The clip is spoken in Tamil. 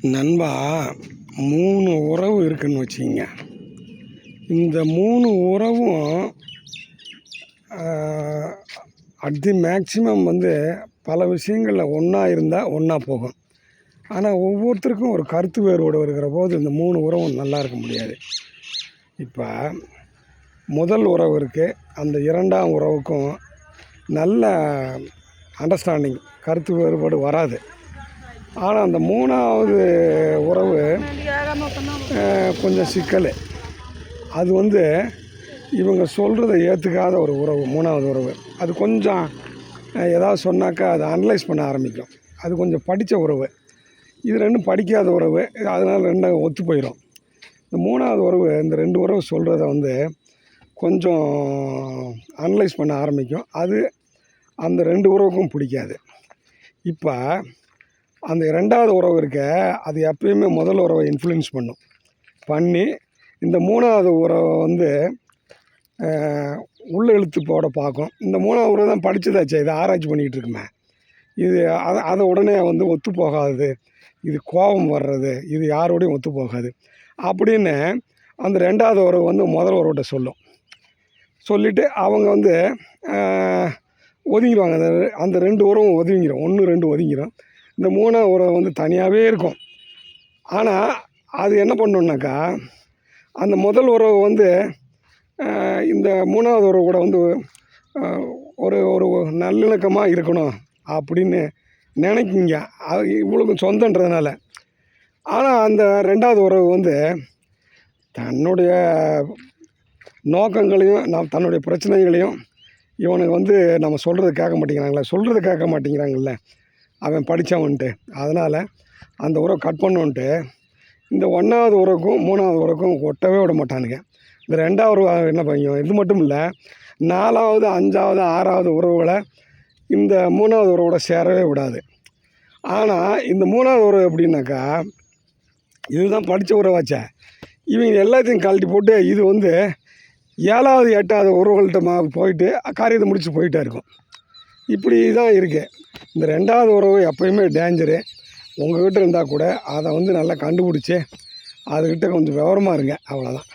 நண்பா, 3 உறவு இருக்குன்னு வச்சுக்கிங்க. இந்த 3 உறவும் அட் தி மேக்ஸிமம் பல விஷயங்களில் ஒன்றா இருந்தால் ஒன்றா போகும். ஆனால் ஒவ்வொருத்தருக்கும் ஒரு கருத்து வேறுபாடு இருக்கிற போது இந்த 3 உறவும் நல்லா இருக்க முடியாது. இப்போ முதல் உறவு இருக்குது, அந்த 2ஆம் உறவுக்கும் நல்ல அண்டர்ஸ்டாண்டிங், கருத்து வேறுபாடு வராது. ஆனால் அந்த 3ஆவது உறவு கொஞ்சம் சிக்கல். அது இவங்க சொல்கிறத ஏற்றுக்காத ஒரு உறவு 3ஆவது உறவு. அது கொஞ்சம் ஏதாவது சொன்னாக்கா அதை அனலைஸ் பண்ண ஆரம்பிக்கும். அது கொஞ்சம் படித்த உறவு. இது 2ம் படிக்காத உறவு. அதனால் 2 ஒத்து போயிடும். இந்த 3ஆவது உறவு இந்த 2 உறவு சொல்கிறத கொஞ்சம் அனலைஸ் பண்ண ஆரம்பிக்கும். அது அந்த 2 உறவுக்கும் பிடிக்காது. இப்போ அந்த 2ஆவது உறவு அது எப்பயுமே முதல் உறவை இன்ஃப்ளூயன்ஸ் பண்ணி இந்த 3ஆவது உறவை உள்ள இழுத்து போட பார்க்கும். இந்த 3ஆவது உறவு தான் படித்ததாச்சே, இதை ஆராய்ச்சி பண்ணிக்கிட்டு இருக்குமே, இது அதை உடனே ஒத்து போகாது, இது கோபம் வர்றது, இது யாரோடையும் ஒத்து போகாது அப்படின்னு அந்த 2ஆவது உறவு முதல் உறவுகிட்ட சொல்லிவிட்டு அவங்க ஒதுங்கிடுவாங்க. அந்த 2 உறவும் ஒதுங்கிடும், 1 2 ஒதுங்கிடும். இந்த 3ஆவது உறவு தனியாகவே இருக்கும். ஆனால் அது என்ன பண்ணணுன்னாக்கா, அந்த முதல் உறவு இந்த 3ஆவது உறவு கூட ஒரு ஒரு நல்லிணக்கமாக இருக்கணும் அப்படின்னு நினைக்கிங்க. அது இவ்வளவு சொந்தன்றதுனால. ஆனால் அந்த 2ஆவது உறவு தன்னுடைய நோக்கங்களையும் தன்னுடைய பிரச்சனைகளையும் இவனுக்கு நம்ம சொல்கிறத கேட்க மாட்டேங்கிறாங்கல்ல அவன் படித்தவன்ட்டு. அதனால் அந்த உறவை கட் பண்ணுன்ட்டு இந்த 1ஆவது உறவுக்கும் 3ஆவது உறவுக்கும் ஒட்டவே விட மாட்டானுங்க. இந்த 2ஆவது உறவு என்ன பண்ணும், இது மட்டும் இல்லை, 4ஆவது 5ஆவது 6ஆவது உறவுகளை இந்த 3ஆவது உறவோட சேரவே விடாது. ஆனால் இந்த 3ஆவது உறவு எப்படின்னாக்கா, இதுதான் படித்த உறவாச்சே, இவங்க எல்லாத்தையும் கழட்டி போட்டு இது 7ஆவது 8ஆவது உறவுகள்கிட்ட போயிட்டு காரியத்தை முடிச்சு போயிட்டே இருக்கும். இப்படி தான் இருக்குது. இந்த 2ஆவது உறவு எப்போயுமே டேஞ்சரு. உங்கள்கிட்ட இருந்தால் கூட அதை நல்லா கண்டுபிடிச்சி அதுக்கிட்ட கொஞ்சம் விவரமாக இருங்க, அவ்வளோதான்.